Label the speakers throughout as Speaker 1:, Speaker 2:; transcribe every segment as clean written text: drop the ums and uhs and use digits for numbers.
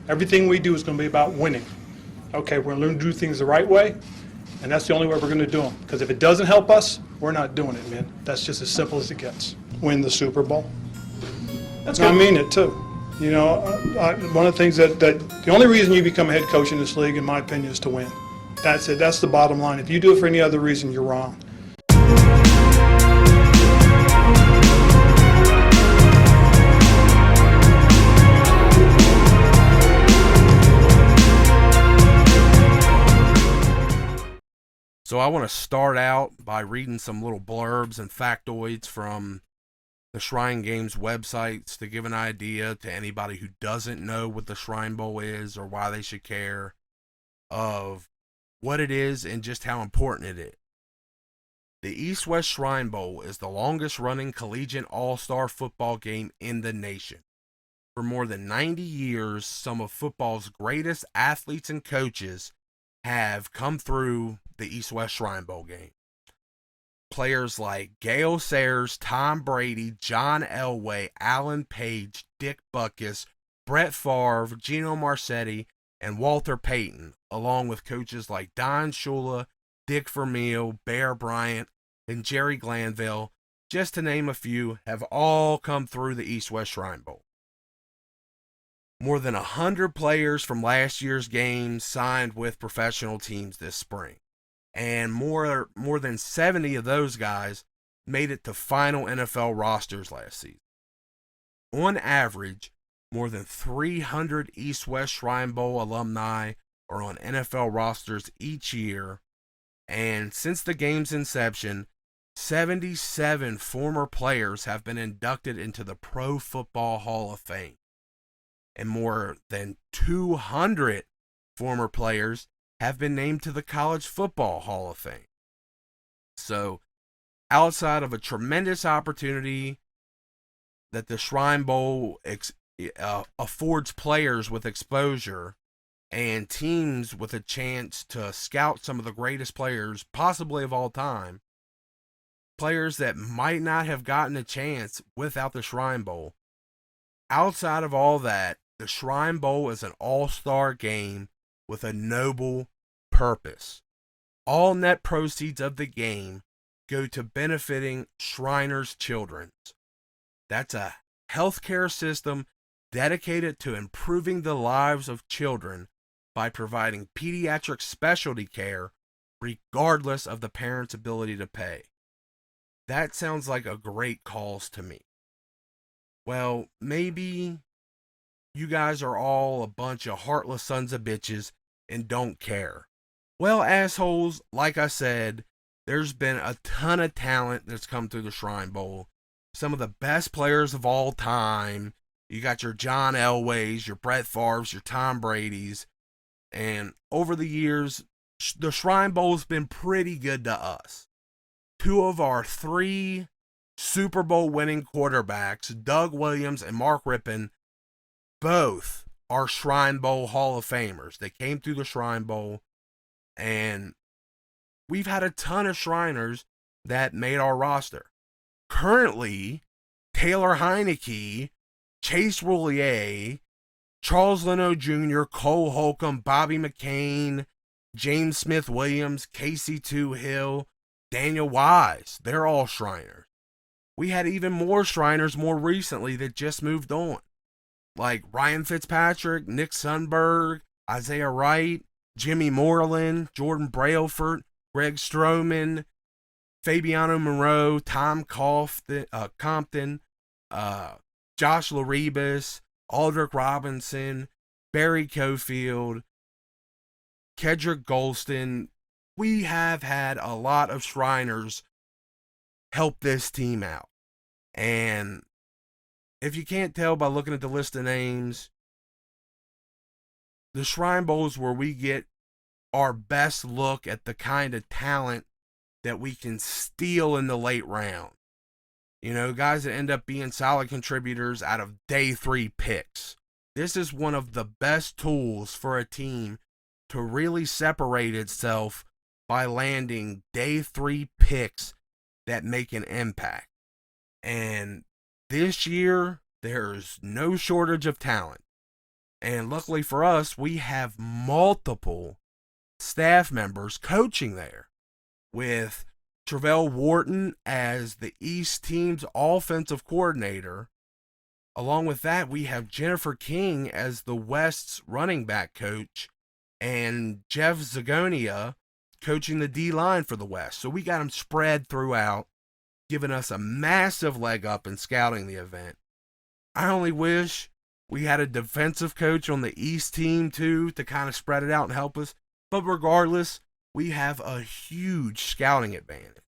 Speaker 1: Everything we do is going to be about winning. Okay, we're going to learn to do things the right way, and that's the only way we're going to do them. Because if it doesn't help us, we're not doing it, man. That's just as simple as it gets. Win the Super Bowl.
Speaker 2: That's
Speaker 1: I
Speaker 2: good.
Speaker 1: mean it too. You know, one of the things that the only reason you become a head coach in this league, in my opinion, is to win. That's it. That's the bottom line. If you do it for any other reason, you're wrong.
Speaker 3: So I want to start out by reading some little blurbs and factoids from the Shrine Games websites to give an idea to anybody who doesn't know what the Shrine Bowl is or why they should care, of what it is and just how important it is. The East-West Shrine Bowl is the longest running collegiate all-star football game in the nation. For more than 90 years, some of football's greatest athletes and coaches have come through the East-West Shrine Bowl game. Players like Gale Sayers, Tom Brady, John Elway, Alan Page, Dick Butkus, Brett Favre, Gino Marchetti, and Walter Payton, along with coaches like Don Shula, Dick Vermeil, Bear Bryant, and Jerry Glanville, just to name a few, have all come through the East-West Shrine Bowl. More than 100 players from last year's game signed with professional teams this spring, and more than 70 of those guys made it to final NFL rosters last season. On average, more than 300 East-West Shrine Bowl alumni are on NFL rosters each year, and since the game's inception, 77 former players have been inducted into the Pro Football Hall of Fame, and more than 200 former players have been named to the College Football Hall of Fame. So, outside of a tremendous opportunity that the Shrine Bowl affords players with exposure and teams with a chance to scout some of the greatest players, possibly of all time, players that might not have gotten a chance without the Shrine Bowl. Outside of all that, the Shrine Bowl is an all-star game with a noble purpose. All net proceeds of the game go to benefiting Shriners' children. That's a healthcare system dedicated to improving the lives of children by providing pediatric specialty care regardless of the parent's ability to pay. That sounds like a great cause to me. Well, maybe you guys are all a bunch of heartless sons of bitches and don't care. Well, assholes, like I said, there's been a ton of talent that's come through the Shrine Bowl. Some of the best players of all time. You got your John Elways, your Brett Favres, your Tom Bradys. And over the years, the Shrine Bowl's been pretty good to us. Two of our three Super Bowl winning quarterbacks, Doug Williams and Mark Rippon, both are Shrine Bowl Hall of Famers. They came through the Shrine Bowl, and we've had a ton of Shriners that made our roster. Currently, Taylor Heineke, Chase Roulier, Charles Leno Jr., Cole Holcomb, Bobby McCain, James Smith Williams, Casey Hill, Daniel Wise, they're all Shriners. We had even more Shriners more recently that just moved on, like Ryan Fitzpatrick, Nick Sundberg, Isaiah Wright, Jimmy Moreland, Jordan Brailford, Greg Stroman, Fabiano Monroe, Tom Compton, Josh Laribas, Aldrick Robinson, Barry Cofield, Kedrick Golston. We have had a lot of Shriners help this team out. And if you can't tell by looking at the list of names, the Shrine Bowl is where we get our best look at the kind of talent that we can steal in the late round. You know, guys that end up being solid contributors out of day 3 picks. This is one of the best tools for a team to really separate itself by landing day 3 picks that make an impact. And this year, there's no shortage of talent. And luckily for us, we have multiple staff members coaching there, with Travell Wharton as the East team's offensive coordinator. Along with that, we have Jennifer King as the West's running back coach, and Jeff Zagonia coaching the D-line for the West. So we got them spread throughout, giving us a massive leg up in scouting the event. I only wish we had a defensive coach on the East team too to kind of spread it out and help us. But regardless, we have a huge scouting advantage.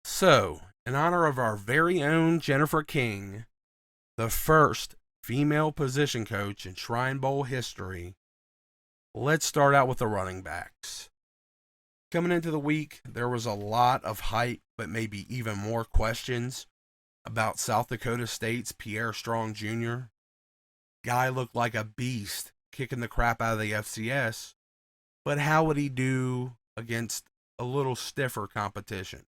Speaker 3: So, in honor of our very own Jennifer King, the first female position coach in Shrine Bowl history, let's start out with the running backs. Coming into the week, there was a lot of hype, but maybe even more questions about South Dakota State's Pierre Strong Jr. Guy looked like a beast, kicking the crap out of the FCS, but how would he do against a little stiffer competition?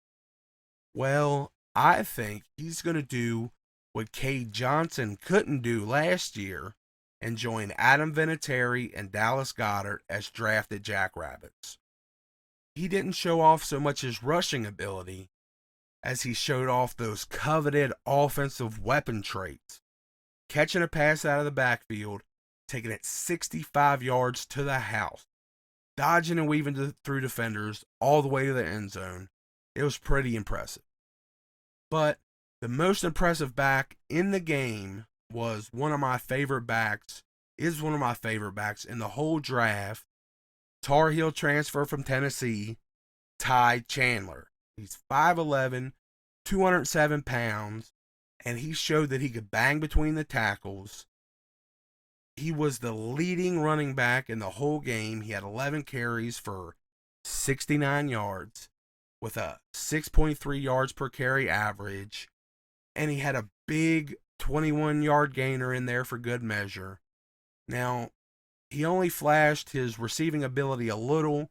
Speaker 3: Well, I think he's going to do what Cade Johnson couldn't do last year and join Adam Vinatieri and Dallas Goedert as drafted Jackrabbits. He didn't show off so much his rushing ability as he showed off those coveted offensive weapon traits. Catching a pass out of the backfield, taking it 65 yards to the house, dodging and weaving through defenders all the way to the end zone. It was pretty impressive. But the most impressive back in the game is one of my favorite backs in the whole draft. Tar Heel transfer from Tennessee, Ty Chandler. He's 5'11", 207 pounds, and he showed that he could bang between the tackles. He was the leading running back in the whole game. He had 11 carries for 69 yards with a 6.3 yards per carry average, and he had a big 21-yard gainer in there for good measure. Now, he only flashed his receiving ability a little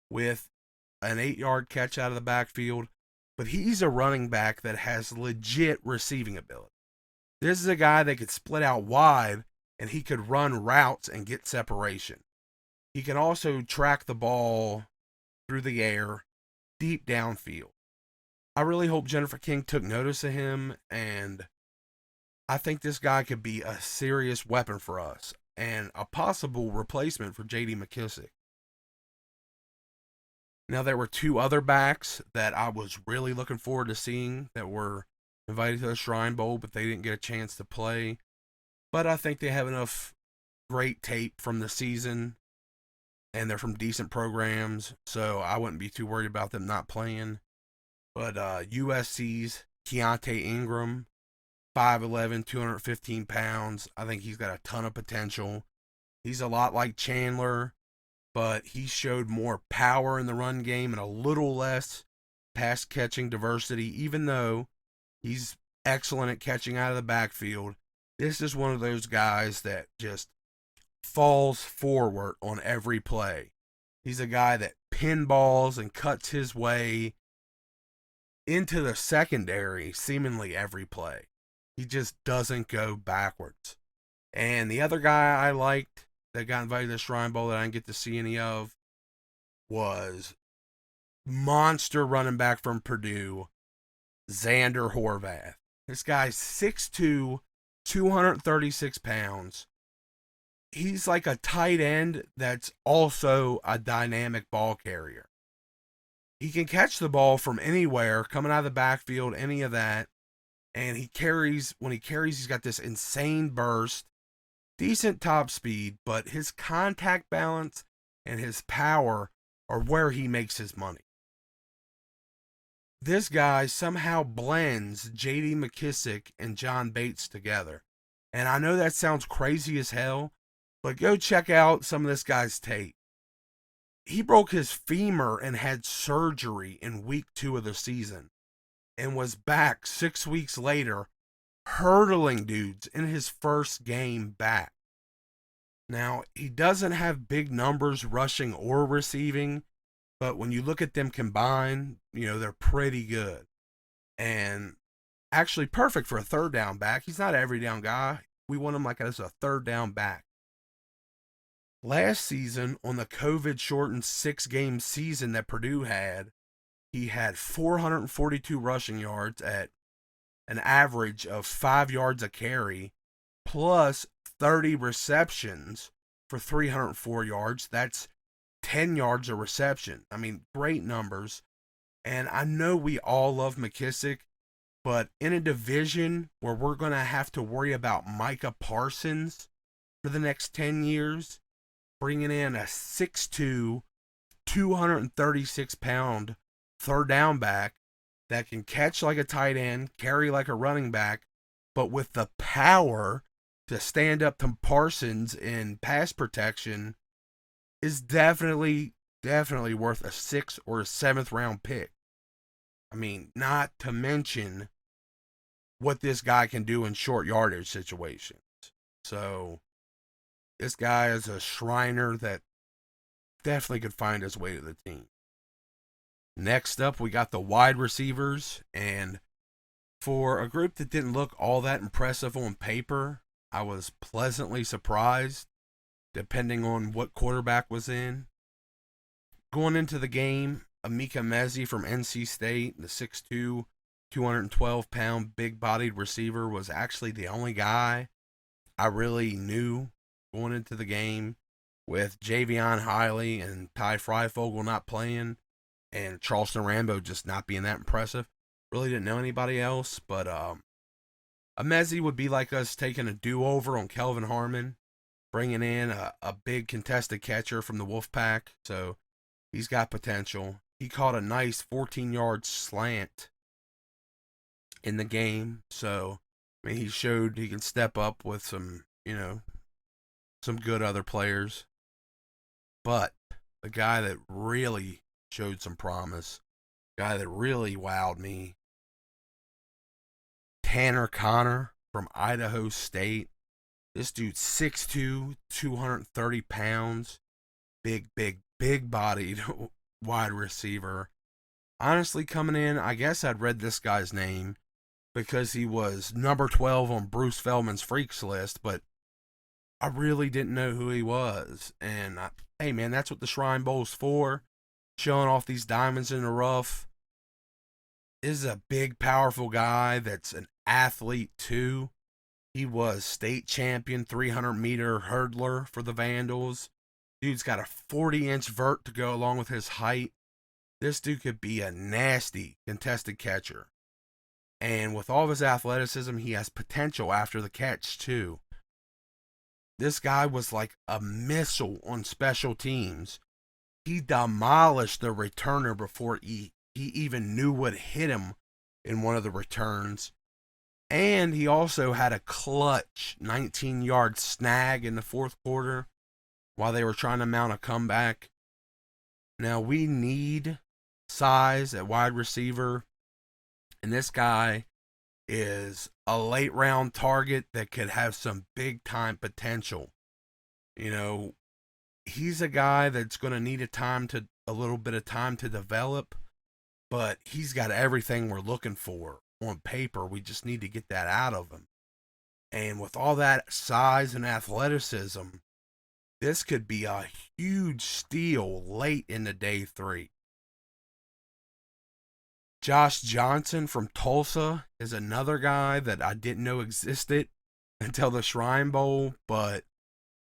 Speaker 3: with an 8-yard catch out of the backfield, but he's a running back that has legit receiving ability. This is a guy that could split out wide, and he could run routes and get separation. He can also track the ball through the air, deep downfield. I really hope Jennifer King took notice of him, and I think this guy could be a serious weapon for us and a possible replacement for J.D. McKissick. Now, there were two other backs that I was really looking forward to seeing that were invited to the Shrine Bowl, but they didn't get a chance to play. But I think they have enough great tape from the season, and they're from decent programs, so I wouldn't be too worried about them not playing. But USC's Keontae Ingram, 5'11", 215 pounds. I think he's got a ton of potential. He's a lot like Chandler, but he showed more power in the run game and a little less pass catching diversity, even though he's excellent at catching out of the backfield. This is one of those guys that just falls forward on every play. He's a guy that pinballs and cuts his way into the secondary seemingly every play. He just doesn't go backwards. And the other guy I liked that got invited to the Shrine Bowl that I didn't get to see any of was monster running back from Purdue, Xander Horvath. This guy's 6'2", 236 pounds. He's like a tight end that's also a dynamic ball carrier. He can catch the ball from anywhere, coming out of the backfield, any of that. And when he carries, he's got this insane burst, decent top speed, but his contact balance and his power are where he makes his money. This guy somehow blends J.D. McKissick and John Bates together. And I know that sounds crazy as hell, but go check out some of this guy's tape. He broke his femur and had surgery in week 2 of the season, and was back 6 weeks later, hurdling dudes in his first game back. Now, he doesn't have big numbers rushing or receiving, but when you look at them combined, they're pretty good. And actually perfect for a third down back. He's not an every down guy. we want him like as a third down back. Last season, on the COVID shortened 6-game season that Purdue had, he had 442 rushing yards at an average of 5 yards a carry, plus 30 receptions for 304 yards. That's 10 yards a reception. I mean, great numbers. And I know we all love McKissick, but in a division where we're going to have to worry about Micah Parsons for the next 10 years, bringing in a 6'2", 236-pound third down back that can catch like a tight end, carry like a running back, but with the power to stand up to Parsons in pass protection is definitely worth a 6th or a 7th round pick. I mean, not to mention what this guy can do in short yardage situations. So this guy is a Shriner that definitely could find his way to the team. Next up, we got the wide receivers, and for a group that didn't look all that impressive on paper, I was pleasantly surprised, depending on what quarterback was in. Going into the game, Emeka Mezi from NC State, the 6'2", 212-pound, big-bodied receiver, was actually the only guy I really knew going into the game, with Javion Hiley and Ty Freifogel not playing, and Charleston Rambo just not being that impressive. Really didn't know anybody else, but Mezi would be like us taking a do-over on Kelvin Harmon, bringing in a big contested catcher from the Wolfpack, so he's got potential. He caught a nice 14-yard slant in the game, so I mean, he showed he can step up with some good other players. But the guy that really showed some promise, guy that really wowed me, Tanner Connor from Idaho State. This dude's 6'2", 230 pounds, big bodied wide receiver. Honestly, coming in, I guess I'd read this guy's name because he was number 12 on Bruce Feldman's Freaks list, but I really didn't know who he was. And hey man, that's what the Shrine Bowl's for, showing off these diamonds in the rough. This is a big, powerful guy that's an athlete too. He was state champion 300-meter hurdler for the Vandals. Dude's got a 40-inch vert to go along with his height. This dude could be a nasty contested catcher. And with all of his athleticism, he has potential after the catch too. This guy was like a missile on special teams. He demolished the returner before he even knew what hit him in one of the returns. And he also had a clutch 19-yard snag in the fourth quarter while they were trying to mount a comeback. Now, we need size at wide receiver, and this guy is a late round target that could have some big time potential. You know, he's a guy that's going to need a little bit of time to develop, but he's got everything we're looking for on paper. We just need to get that out of him. And with all that size and athleticism, this could be a huge steal late in the day 3. Josh Johnson from Tulsa is another guy that I didn't know existed until the Shrine Bowl, but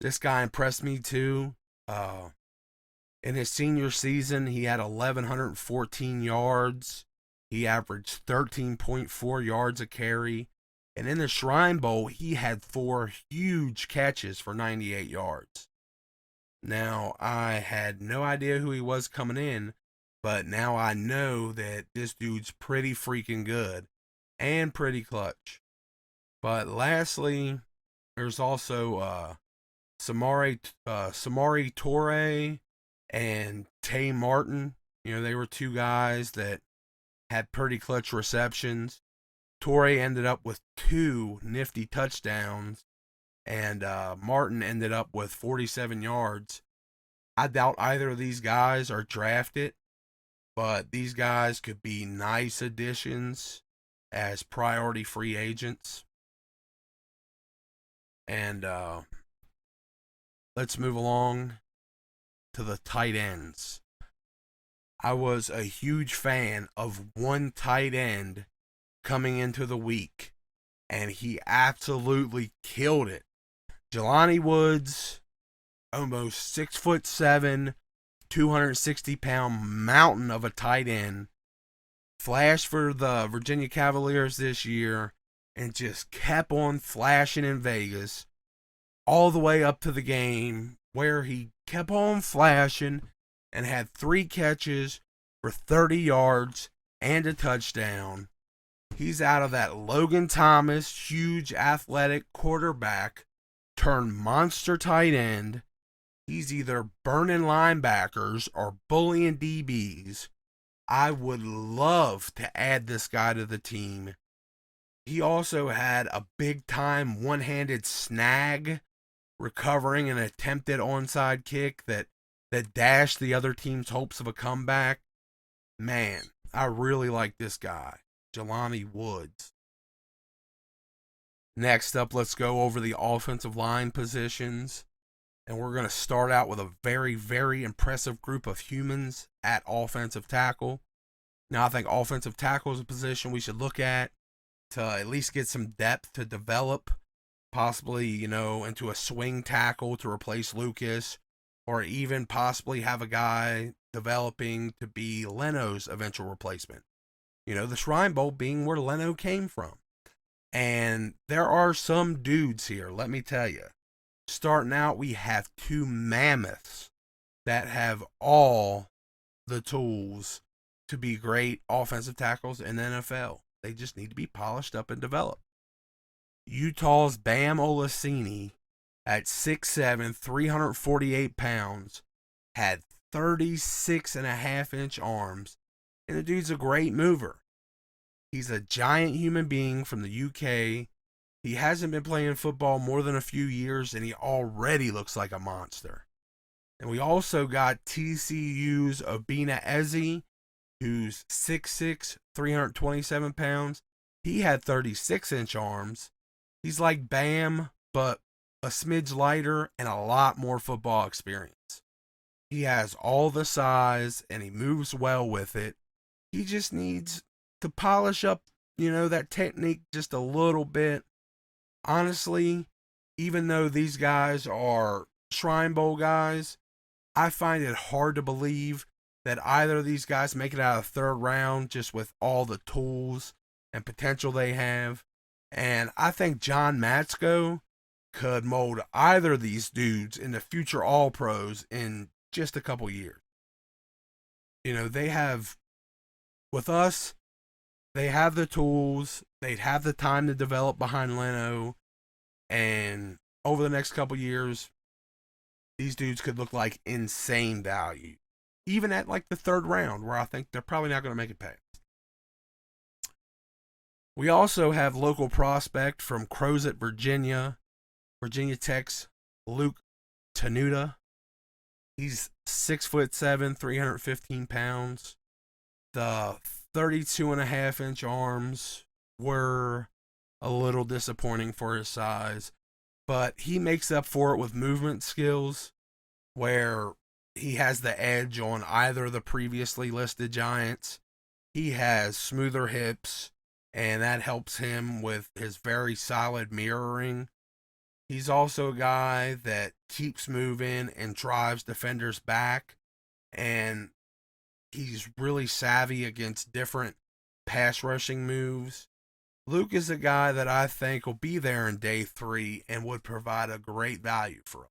Speaker 3: this guy impressed me too. In his senior season, he had 1,114 yards. He averaged 13.4 yards a carry. And in the Shrine Bowl, he had 4 huge catches for 98 yards. Now, I had no idea who he was coming in, but now I know that this dude's pretty freaking good and pretty clutch. But lastly, there's also Samari Torre and Tay Martin. You know, they were 2 guys that had pretty clutch receptions. Torre ended up with 2 nifty touchdowns, and Martin ended up with 47 yards. I doubt either of these guys are drafted, but these guys could be nice additions as priority free agents. And let's move along to the tight ends. I was a huge fan of one tight end coming into the week, and he absolutely killed it. Jelani Woods, almost 6'7", 260-pound mountain of a tight end, flashed for the Virginia Cavaliers this year and just kept on flashing in Vegas all the way up to the game where he kept on flashing and had 3 catches for 30 yards and a touchdown. He's out of that Logan Thomas, huge athletic quarterback turned monster tight end. He's either burning linebackers or bullying DBs. I would love to add this guy to the team. He also had a big time one-handed snag recovering an attempted onside kick that dashed the other team's hopes of a comeback. Man, I really like this guy, Jelani Woods. Next up, let's go over the offensive line positions. And we're going to start out with a very, very impressive group of humans at offensive tackle. Now, I think offensive tackle is a position we should look at to least get some depth to develop, possibly, into a swing tackle to replace Lucas, or even possibly have a guy developing to be Leno's eventual replacement. The Shrine Bowl being where Leno came from. And there are some dudes here, let me tell you. Starting out, we have 2 mammoths that have all the tools to be great offensive tackles in the NFL. They just need to be polished up and developed. Utah's Bam Olaseni at 6'7", 348 pounds, had 36.5-inch arms, and the dude's a great mover. He's a giant human being from the UK. He hasn't been playing football more than a few years, and he already looks like a monster. And we also got TCU's Obina Eze, who's 6'6", 327 pounds. He had 36-inch arms. He's like Bam, but a smidge lighter and a lot more football experience. He has all the size, and he moves well with it. He just needs to polish up, that technique just a little bit. Honestly, even though these guys are Shrine Bowl guys, I find it hard to believe that either of these guys make it out of the 3rd round just with all the tools and potential they have. And I think John Matsko could mold either of these dudes into future All-Pros in just a couple years. They have, with us, they have the tools, they'd have the time to develop behind Leno, and over the next couple years, these dudes could look like insane value. Even at like the 3rd round, where I think they're probably not going to make it past. We also have local prospect from Crozet, Virginia Tech's Luke Tenuta. He's 6'7", 315 pounds. The 32.5-inch arms were a little disappointing for his size, but he makes up for it with movement skills where he has the edge on either of the previously listed giants. He has smoother hips, and that helps him with his very solid mirroring. He's also a guy that keeps moving and drives defenders back, and he's really savvy against different pass rushing moves. Luke is a guy that I think will be there in day 3 and would provide a great value for him.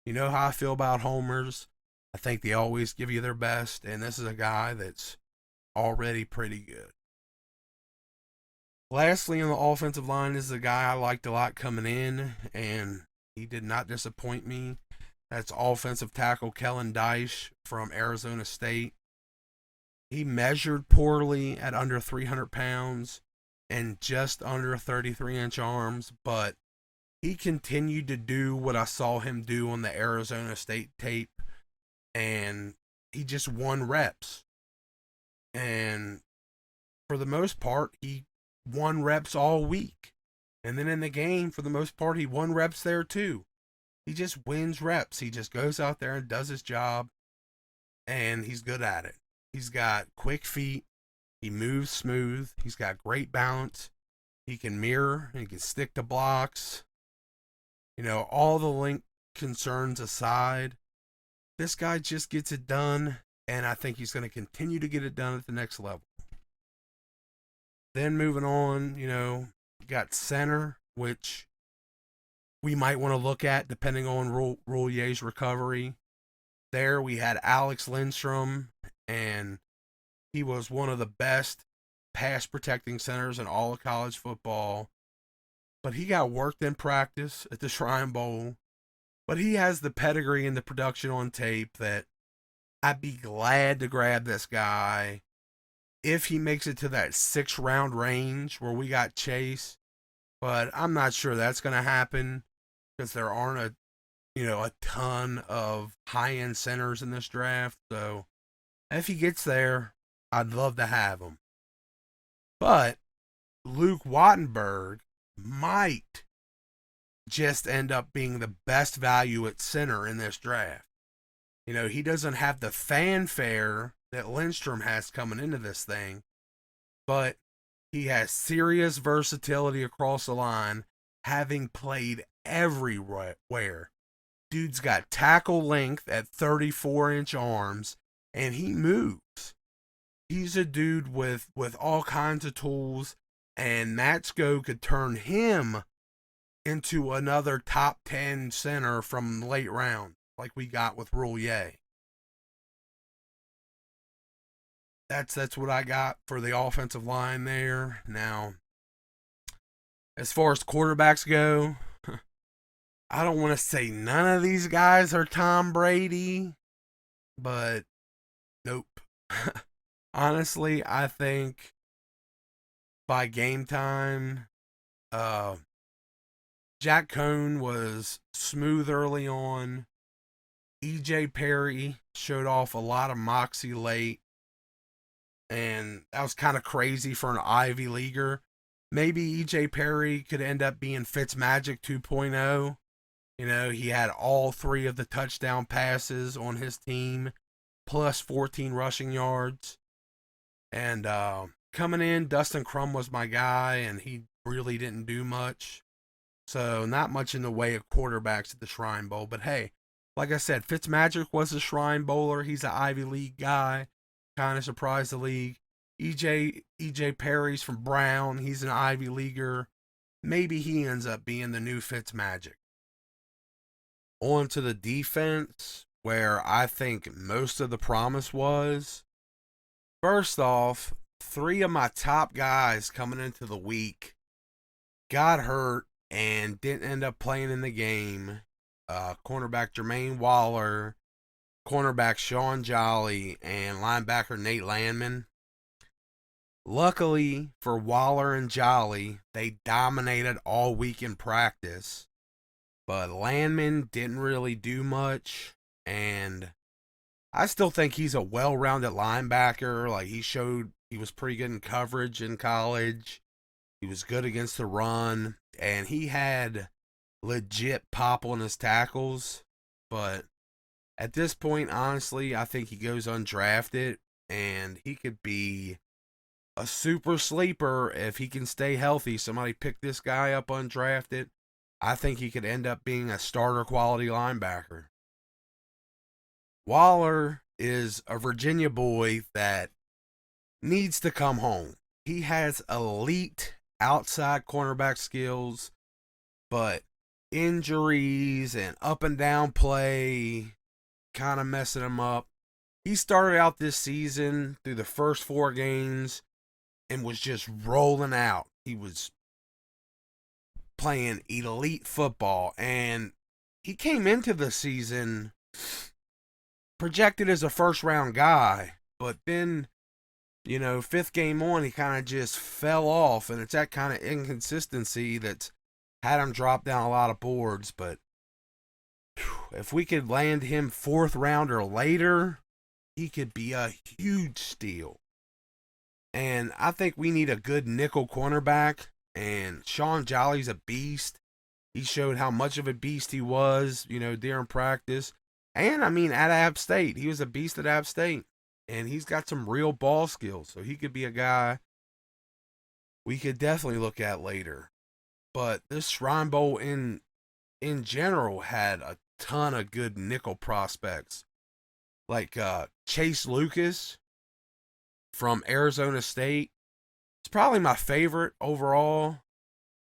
Speaker 3: You know how I feel about homers. I think they always give you their best, and this is a guy that's already pretty good. Lastly, on the offensive line is a guy I liked a lot coming in, and he did not disappoint me. That's offensive tackle Kellen Dyche from Arizona State. He measured poorly at under 300 pounds and just under 33-inch arms, but he continued to do what I saw him do on the Arizona State tape, and he just won reps. And for the most part, he won reps all week. And then in the game, for the most part, he won reps there too. He just wins reps. He just goes out there and does his job, and he's good at it. He's got quick feet. He moves smooth. He's got great balance. He can mirror. He can stick to blocks. You know, all the link concerns aside, this guy just gets it done, and I think he's going to continue to get it done at the next level. Then moving on, you know, got center, which we might want to look at depending on Roulier's recovery. There we had Alex Lindstrom, and he was one of the best pass protecting centers in all of college football. But he got worked in practice at the Shrine Bowl. But he has the pedigree and the production on tape that I'd be glad to grab this guy if he makes it to that 6th round range where we got Chase. But I'm not sure that's going to happen because there aren't a ton of high-end centers in this draft. So if he gets there, I'd love to have him. But Luke Wattenberg might just end up being the best value at center in this draft. You know, he doesn't have the fanfare that Lindstrom has coming into this thing, but he has serious versatility across the line, having played everywhere. Dude's got tackle length at 34-inch arms, and he moves. He's a dude with all kinds of tools, and Matsko could turn him into another top 10 center from late round, like we got with Roulier. That's what I got for the offensive line there. Now, as far as quarterbacks go, I don't want to say none of these guys are Tom Brady, but nope. Honestly, I think by game time, Jack Cohn was smooth early on. E.J. Perry showed off a lot of moxie late, and that was kind of crazy for an Ivy Leaguer. Maybe E.J. Perry could end up being Fitzmagic 2.0. You know, he had all 3 of the touchdown passes on his team, plus 14 rushing yards. And coming in, Dustin Crum was my guy, and he really didn't do much. So not much in the way of quarterbacks at the Shrine Bowl. But hey, like I said, Fitzmagic was a Shrine Bowler. He's an Ivy League guy. Kind of surprised the league. EJ Perry's from Brown. He's an Ivy Leaguer. Maybe he ends up being the new Fitzmagic. On to the defense, where I think most of the promise was. First off, 3 of my top guys coming into the week got hurt and didn't end up playing in the game. Cornerback Jermaine Waller, cornerback Sean Jolly, and linebacker Nate Landman. Luckily for Waller and Jolly, they dominated all week in practice. But Landman didn't really do much, and I still think he's a well-rounded linebacker. Like, he showed he was pretty good in coverage in college. He was good against the run, and he had legit pop on his tackles. But at this point, honestly, I think he goes undrafted, and he could be a super sleeper if he can stay healthy. Somebody pick this guy up undrafted. I think he could end up being a starter quality linebacker. Waller is a Virginia boy that needs to come home. He has elite outside cornerback skills, but injuries and up and down play kind of messing him up. He started out this season through the first 4 games and was just rolling out. He was playing elite football, and he came into the season projected as a first-round guy, but then, 5th game on, he kind of just fell off, and it's that kind of inconsistency that's had him drop down a lot of boards. But if we could land him 4th round or later, he could be a huge steal. And I think we need a good nickel cornerback And Sean Jolly's a beast. He showed how much of a beast he was, during practice. And I mean, at App State, he was a beast at App State. And he's got some real ball skills. So he could be a guy we could definitely look at later. But this Shrine Bowl in general had a ton of good nickel prospects. Like Chase Lucas from Arizona State. It's probably my favorite overall.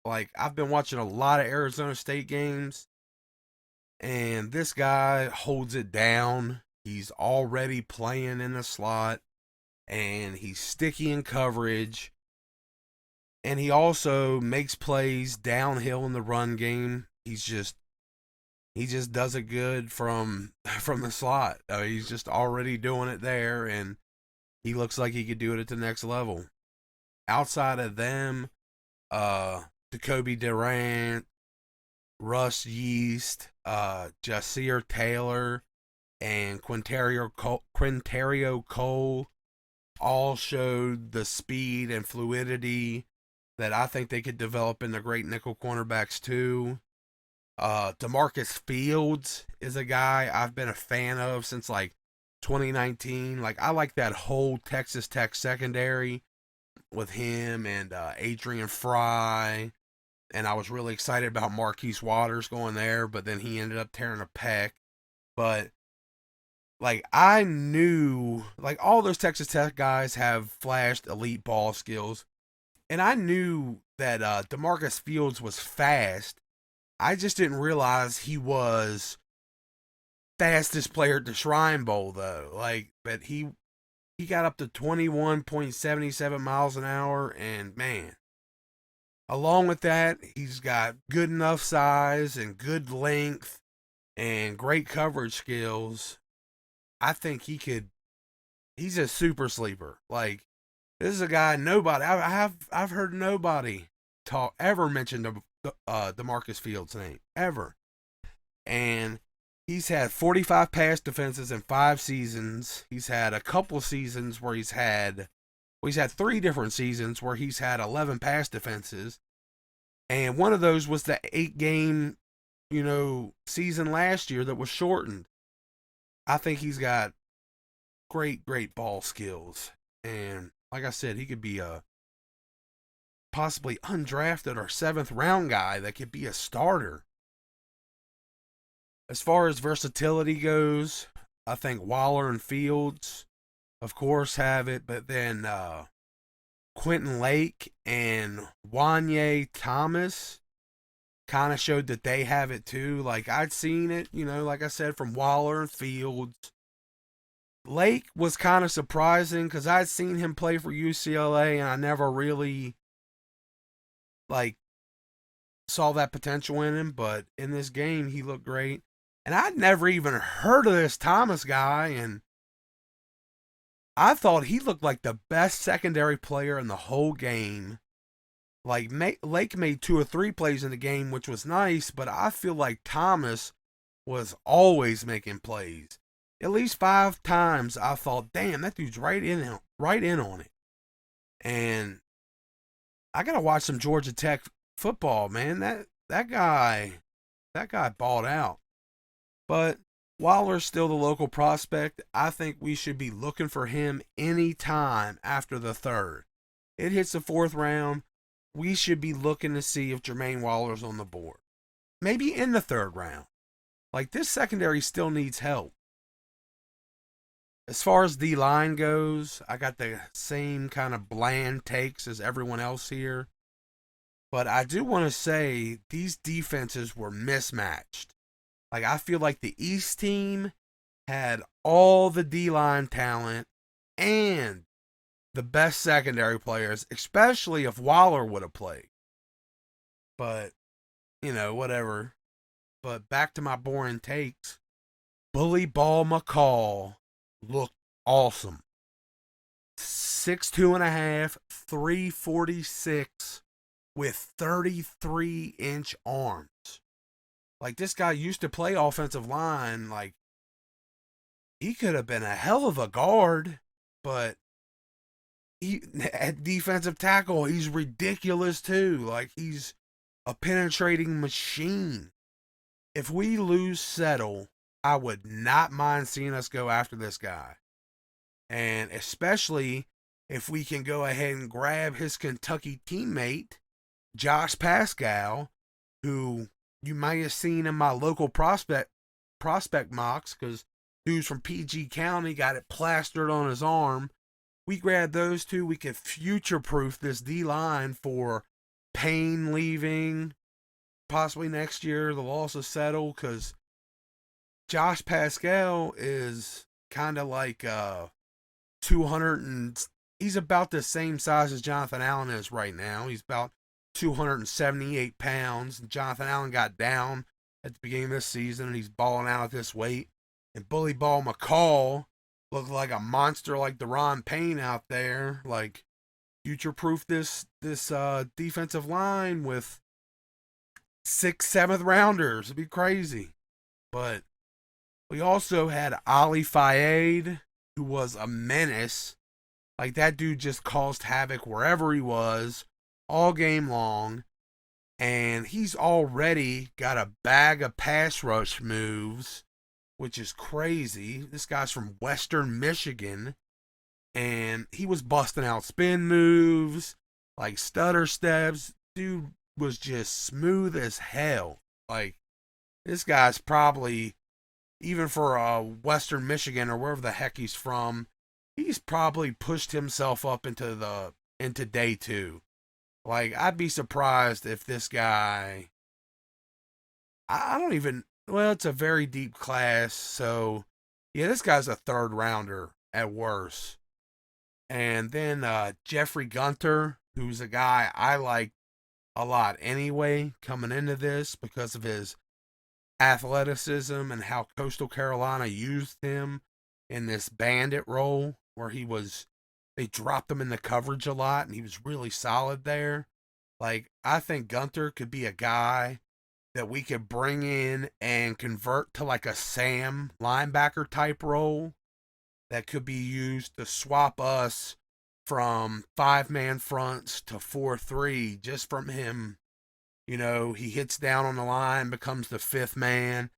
Speaker 3: Like, I've been watching a lot of Arizona State games, and this guy holds it down. He's already playing in the slot, and he's sticky in coverage, and he also makes plays downhill in the run game. He just does it good from the slot. He's just already doing it there, and he looks like he could do it at the next level. Outside of them, Jacoby Durant, Russ Yeast, Jasir Taylor, and Quinterio Cole all showed the speed and fluidity that I think they could develop into great nickel cornerbacks too. DeMarcus Fields is a guy I've been a fan of since like 2019. Like, I like that whole Texas Tech secondary with him and Adrian Fry. And I was really excited about Marquise Waters going there, but then he ended up tearing a pec. But like, I knew, like, all those Texas Tech guys have flashed elite ball skills, and I knew that DeMarcus Fields was fast. I just didn't realize he was fastest player at the Shrine Bowl, though. Like, but he got up to 21.77 miles an hour, and man, along with that, he's got good enough size and good length and great coverage skills. I think he's a super sleeper. Like, this is a guy I've heard nobody ever mention DeMarcus Fields' name ever. And he's had 45 pass defenses in 5 seasons. He's had a couple seasons where he's had 3 different seasons where he's had 11 pass defenses. And one of those was the 8-game, season last year that was shortened. I think he's got great ball skills. And like I said, he could be a possibly undrafted or 7th round guy that could be a starter. As far as versatility goes, I think Waller and Fields, of course, have it. But then Quentin Lake and Wanye Thomas kind of showed that they have it too. Like, I'd seen it, like I said, from Waller and Fields. Lake was kind of surprising because I'd seen him play for UCLA, and I never really saw that potential in him. But in this game, he looked great. And I'd never even heard of this Thomas guy, and I thought he looked like the best secondary player in the whole game. Like, Lake made 2 or 3 plays in the game, which was nice, but I feel like Thomas was always making plays. At least 5 times I thought, damn, that dude's right in on it. And I gotta watch some Georgia Tech football, man. That guy balled out. But Waller's still the local prospect. I think we should be looking for him any time after the 3rd. It hits the 4th round. We should be looking to see if Jermaine Waller's on the board. Maybe in the 3rd round. Like, this secondary still needs help. As far as D-line goes, I got the same kind of bland takes as everyone else here. But I do want to say these defenses were mismatched. Like, I feel like the East team had all the D-line talent and the best secondary players, especially if Waller would have played. But, whatever. But back to my boring takes. Bully Ball McCall looked awesome. 6'2.5", 346 with 33-inch arms. Like, this guy used to play offensive line. Like, he could have been a hell of a guard, but At defensive tackle, he's ridiculous too. Like, he's a penetrating machine. If we lose Settle, I would not mind seeing us go after this guy. And especially if we can go ahead and grab his Kentucky teammate, Josh Pascal, who you might have seen in my local prospect mocks, because dudes from PG County got it plastered on his arm. We grab those two, we could future-proof this D-line for Payne leaving, possibly next year, the loss of Settle, because Josh Pascal is kind of like 200 and he's about the same size as Jonathan Allen is right now. He's about 278 pounds. Jonathan Allen got down at the beginning of this season, and he's balling out at this weight. And Bully Ball McCall looked like a monster like Deron Payne out there. Like, future-proof this defensive line with 6th, 7th rounders. It'd be crazy. But we also had Ali Fayed, who was a menace. Like, that dude just caused havoc wherever he was all game long. And he's already got a bag of pass rush moves, which is crazy. This guy's from Western Michigan. And he was busting out spin moves, like stutter steps. Dude was just smooth as hell. Like, this guy's probably, even for Western Michigan or wherever the heck he's from, he's probably pushed himself up into day 2. Like, I'd be surprised if this guy, I don't even, well, it's a very deep class, so yeah, this guy's a 3rd rounder at worst. And then Jeffrey Gunter, who's a guy I like a lot anyway, coming into this because of his athleticism and how Coastal Carolina used him in this bandit role where they dropped him in the coverage a lot and he was really solid there. Like, I think Gunter could be a guy that we could bring in and convert to like a Sam linebacker type role that could be used to swap us from 5-man fronts to 4-3 just from him. You know, he hits down on the line, becomes the 5th man,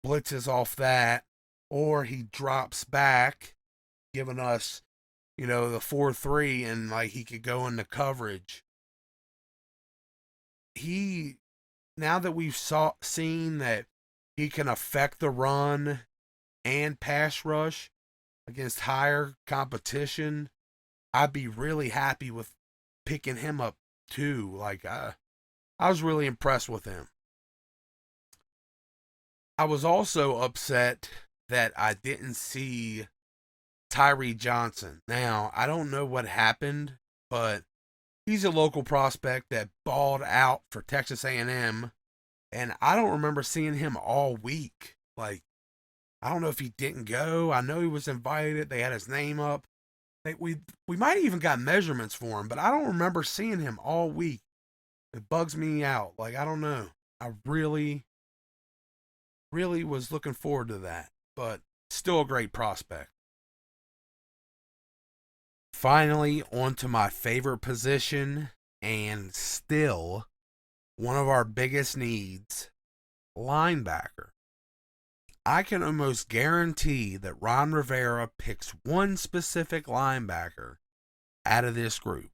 Speaker 3: blitzes off that, or he drops back, giving us, you know, the 4-3, and like he could go into coverage. Now that we've seen that he can affect the run and pass rush against higher competition, I'd be really happy with picking him up too. Like, I was really impressed with him. I was also upset that I didn't see Tyree Johnson. Now, I don't know what happened, but he's a local prospect that balled out for Texas A&M, and I don't remember seeing him all week. Like, I don't know if he didn't go. I know he was invited. They had his name up. We might have even got measurements for him, but I don't remember seeing him all week. It bugs me out. Like, I don't know. I really, really was looking forward to that, but still a great prospect. Finally, on to my favorite position, and still one of our biggest needs, linebacker. I can almost guarantee that Ron Rivera picks one specific linebacker out of this group.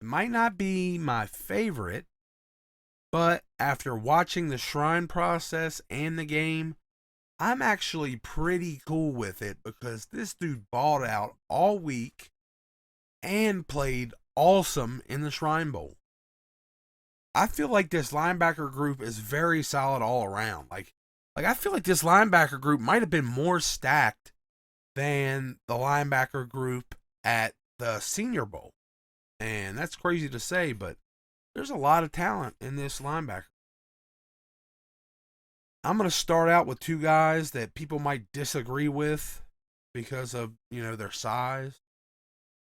Speaker 3: It might not be my favorite, but after watching the Shrine process and the game, I'm actually pretty cool with it because this dude balled out all week and played awesome in the Shrine Bowl. I feel like this linebacker group is very solid all around. Like I feel like this linebacker group might have been more stacked than the linebacker group at the Senior Bowl. And that's crazy to say, but there's a lot of talent in this linebacker. I'm going to start out with 2 guys that people might disagree with because of, their size.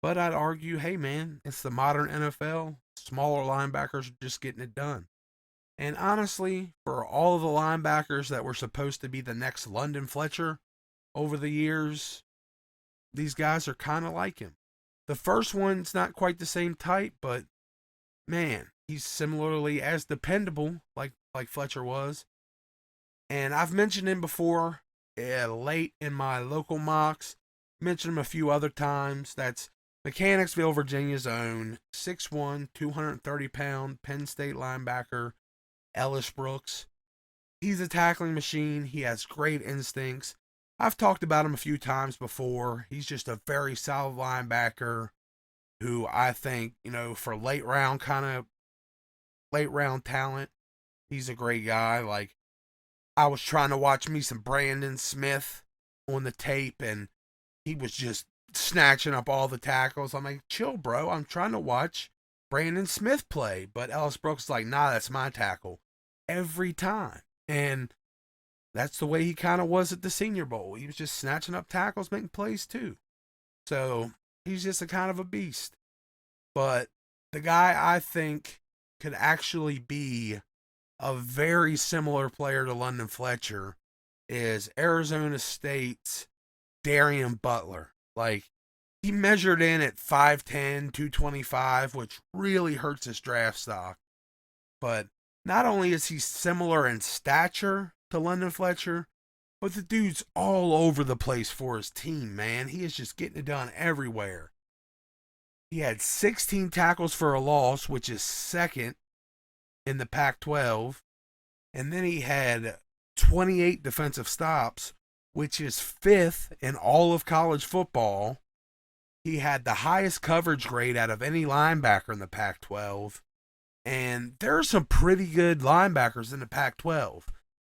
Speaker 3: But I'd argue, hey man, it's the modern NFL. Smaller linebackers are just getting it done. And honestly, for all of the linebackers that were supposed to be the next London Fletcher over the years, these guys are kind of like him. The first one's not quite the same type, but man, he's similarly as dependable like Fletcher was. And I've mentioned him before, late in my local mocks. Mentioned him a few other times. That's Mechanicsville, Virginia's own 6'1", 230-pound Penn State linebacker, Ellis Brooks. He's a tackling machine. He has great instincts. I've talked about him a few times before. He's just a very solid linebacker who I think, for late round talent, he's a great guy. Like, I was trying to watch me some Brandon Smith on the tape, and he was just snatching up all the tackles. I'm like, chill, bro. I'm trying to watch Brandon Smith play. But Ellis Brooks is like, nah, that's my tackle every time. And that's the way he kind of was at the Senior Bowl. He was just snatching up tackles, making plays too. So he's just a kind of a beast. But the guy I think could actually be a very similar player to London Fletcher is Arizona State's Darian Butler. Like, he measured in at 5'10", 225, which really hurts his draft stock. But not only is he similar in stature to London Fletcher, but the dude's all over the place for his team, man. He is just getting it done everywhere. He had 16 tackles for a loss, which is second in the Pac-12. And then he had 28 defensive stops, which is fifth in all of college football. He had the highest coverage grade out of any linebacker in the Pac-12. And there are some pretty good linebackers in the Pac-12.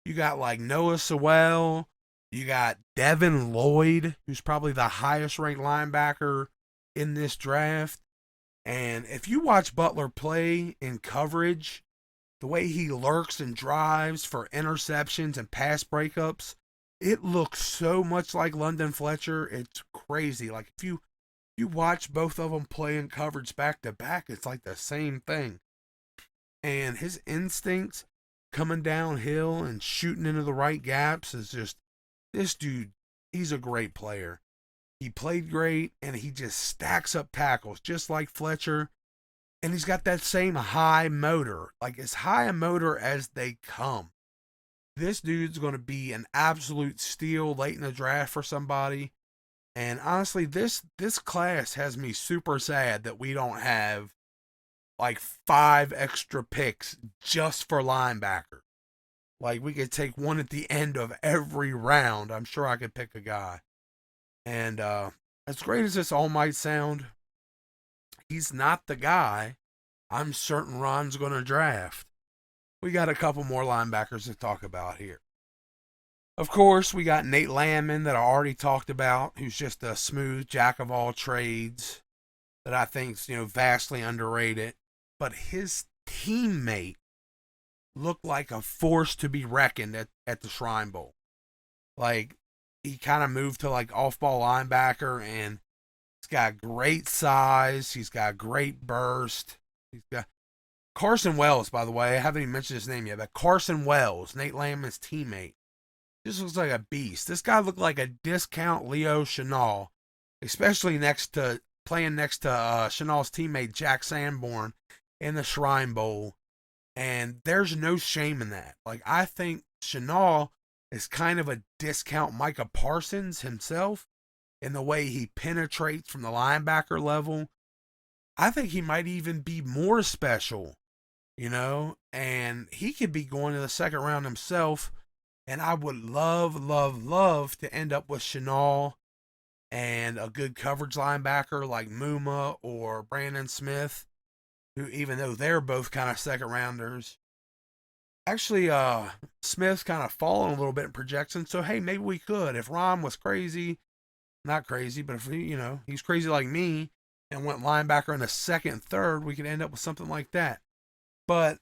Speaker 3: You got like Noah Sewell. You got Devin Lloyd, who's probably the highest ranked linebacker in this draft. And if you watch Butler play in coverage, the way he lurks and drives for interceptions and pass breakups, it looks so much like London Fletcher. It's crazy. Like, if you watch both of them play in coverage back to back, it's like the same thing. And his instincts coming downhill and shooting into the right gaps is just, this dude, he's a great player. He played great, and he just stacks up tackles just like Fletcher. And he's got that same high motor, like as high a motor as they come. This dude's going to be an absolute steal late in the draft for somebody. And honestly, this class has me super sad that we don't have like 5 extra picks just for linebacker. Like, we could take one at the end of every round. I'm sure I could pick a guy. And as great as this all might sound, he's not the guy I'm certain Ron's going to draft. We got a couple more linebackers to talk about here. Of course, we got Nate Landman that I already talked about, who's just a smooth jack of all trades that I think's, vastly underrated. But his teammate looked like a force to be reckoned at the Shrine Bowl. Like, he kind of moved to like off-ball linebacker, and he's got great size. He's got great burst. He's got Carson Wells, by the way. I haven't even mentioned his name yet, but Carson Wells, Nate Landman's teammate, just looks like a beast. This guy looked like a discount Leo Chenal, especially playing next to Chenal's teammate Jack Sanborn in the Shrine Bowl. And there's no shame in that. Like, I think Chenal is kind of a discount Micah Parsons himself in the way he penetrates from the linebacker level. I think he might even be more special, and he could be going to the second round himself. And I would love, love, love to end up with Chenal and a good coverage linebacker like Muma or Brandon Smith, who, even though they're both kind of second rounders, actually, Smith's kind of fallen a little bit in projection. So, hey, maybe we could. If Ron was crazy, not crazy, but if he's crazy like me and went linebacker in the second and third, we could end up with something like that. But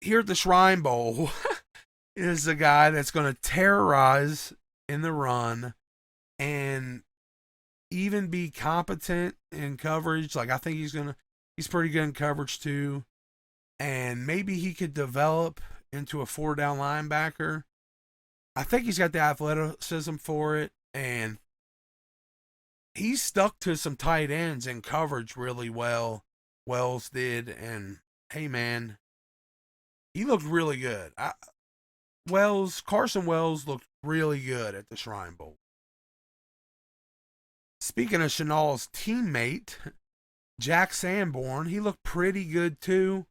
Speaker 3: here at the Shrine Bowl is a guy that's going to terrorize in the run and even be competent in coverage. Like, I think he's pretty good in coverage too. And maybe he could develop into a 4-down linebacker. I think he's got the athleticism for it. And he stuck to some tight ends in coverage really well. Wells did, and hey man, he looked really good. Carson Wells looked really good at the Shrine Bowl. Speaking of Chanel's teammate, Jack Sanborn, he looked pretty good too.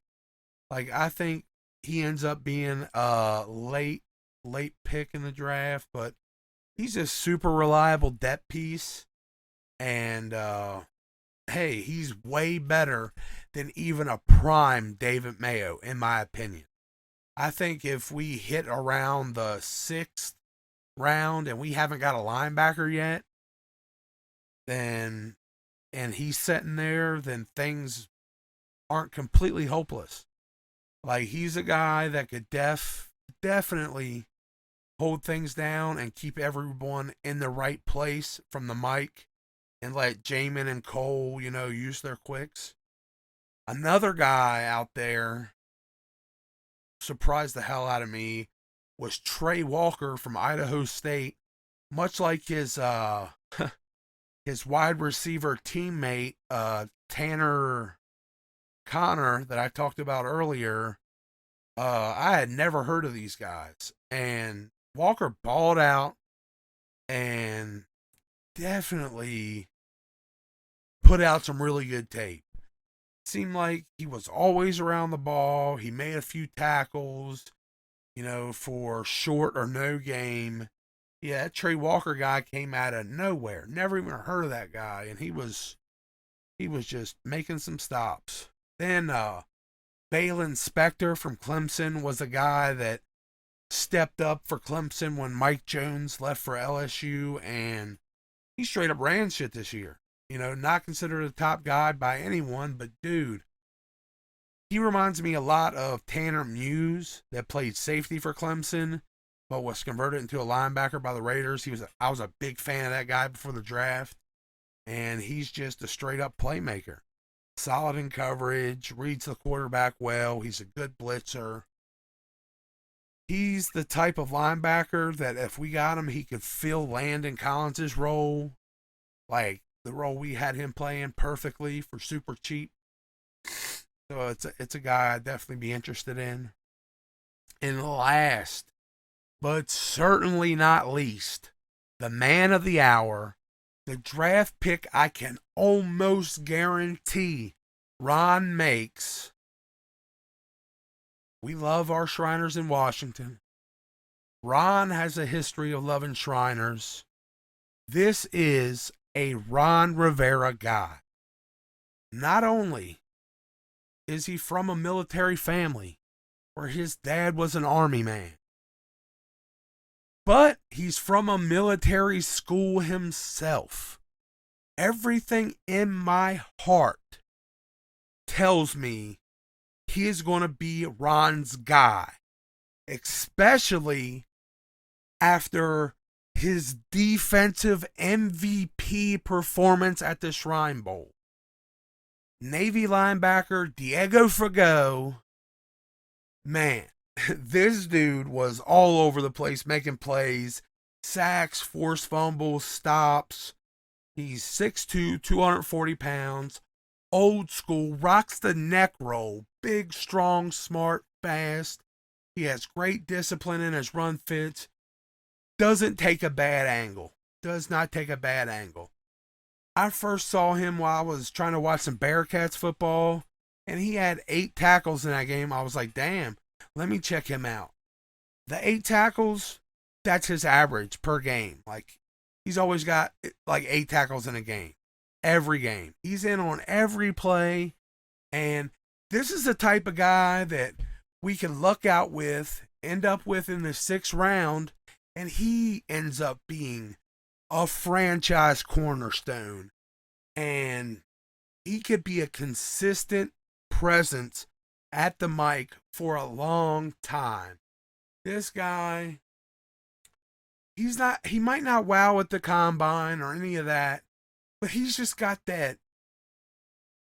Speaker 3: Like, I think he ends up being a late pick in the draft, but he's a super reliable depth piece. And hey, he's way better than even a prime David Mayo, in my opinion. I think if we hit around the 6th round and we haven't got a linebacker yet, then and he's sitting there, then things aren't completely hopeless. Like, he's a guy that could definitely hold things down and keep everyone in the right place from the mic and let Jamin and Cole, use their quicks. Another guy out there surprised the hell out of me was Trey Walker from Idaho State. Much like his his wide receiver teammate Tanner Connor that I talked about earlier, I had never heard of these guys. And Walker balled out and definitely put out some really good tape. Seemed like he was always around the ball. He made a few tackles, for short or no game. Yeah, that Trey Walker guy came out of nowhere. Never even heard of that guy, and he was just making some stops. Then Balin Spector from Clemson was a guy that stepped up for Clemson when Mike Jones left for LSU, and he straight up ran shit this year. Not considered a top guy by anyone, but dude, he reminds me a lot of Tanner Muse that played safety for Clemson, but was converted into a linebacker by the Raiders. I was a big fan of that guy before the draft, and he's just a straight up playmaker. Solid in coverage, reads the quarterback well. He's a good blitzer. He's the type of linebacker that if we got him, he could fill Landon Collins' role, like the role we had him playing perfectly for super cheap. So it's a guy I'd definitely be interested in. And last, but certainly not least, the man of the hour, the draft pick I can almost guarantee Ron makes. We love our Shriners in Washington. Ron has a history of loving Shriners. This is a Ron Rivera guy. Not only is he from a military family where his dad was an army man, but he's from a military school himself. Everything in my heart tells me he is going to be Ron's guy, especially after his defensive MVP performance at the Shrine Bowl. Navy linebacker Diego Fagot, man, this dude was all over the place making plays, sacks, forced fumbles, stops. He's 6'2", 240 pounds, old school, rocks the neck roll, big, strong, smart, fast. He has great discipline in his run fits. Doesn't take a bad angle. Does not take a bad angle. I first saw him while I was trying to watch some Bearcats football, and he had 8 tackles in that game. I was like, damn, let me check him out. The 8 tackles, that's his average per game. Like, he's always got like 8 tackles in a game. Every game. He's in on every play, and this is the type of guy that we can luck out with, end up with in the 6th round, and he ends up being a franchise cornerstone. And he could be a consistent presence at the mic for a long time. This guy, he might not wow at the combine or any of that, but he's just got that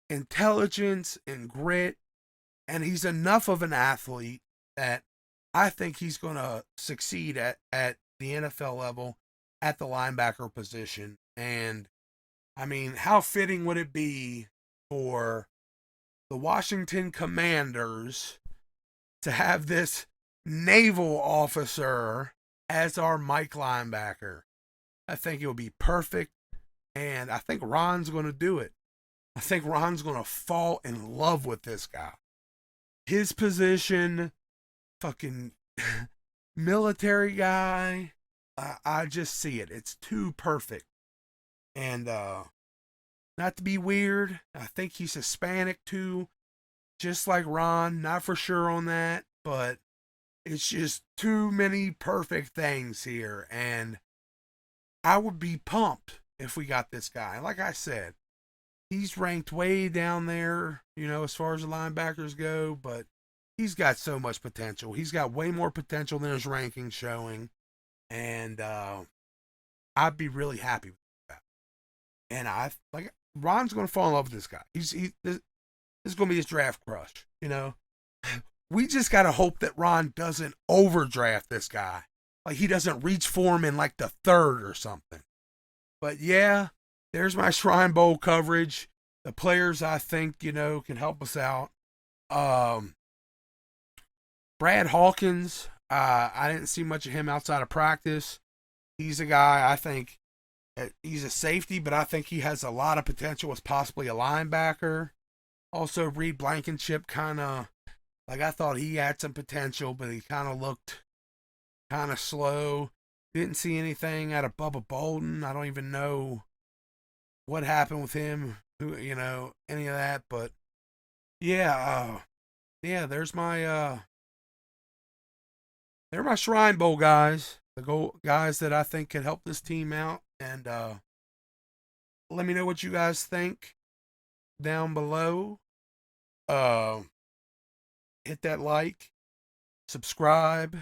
Speaker 3: intelligence and grit, and he's enough of an athlete that I think he's going to succeed at the NFL level at the linebacker position. And I mean, how fitting would it be for the Washington Commanders to have this naval officer as our Mike linebacker? I think it would be perfect, and I think Ron's going to do it. I think Ron's going to fall in love with this guy. His position, fucking military guy, I just see it. It's too perfect. And not to be weird, I think he's Hispanic too, just like Ron. Not for sure on that, but it's just too many perfect things here. And I would be pumped if we got this guy. Like I said, he's ranked way down there, as far as the linebackers go, but he's got so much potential. He's got way more potential than his rankings showing. And I'd be really happy with that. And Ron's going to fall in love with this guy. This is going to be his draft crush, We just got to hope that Ron doesn't overdraft this guy. Like he doesn't reach for him in like the third or something. But yeah, there's my Shrine Bowl coverage. The players I think, can help us out. Brad Hawkins, I didn't see much of him outside of practice. He's a guy, I think, he's a safety, but I think he has a lot of potential as possibly a linebacker. Also, Reed Blankenship I thought he had some potential, but he kind of looked kind of slow. Didn't see anything out of Bubba Bolden. I don't even know what happened with him, any of that. But yeah, there's my they're my Shrine Bowl guys, the guys that I think can help this team out. And let me know what you guys think down below. Hit that like, subscribe,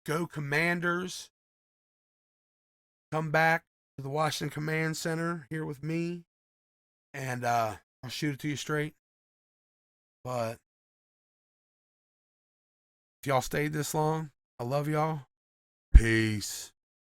Speaker 3: go Commanders. Come back to the Washington Command Center here with me, and I'll shoot it to you straight. But if y'all stayed this long, I love y'all. Peace.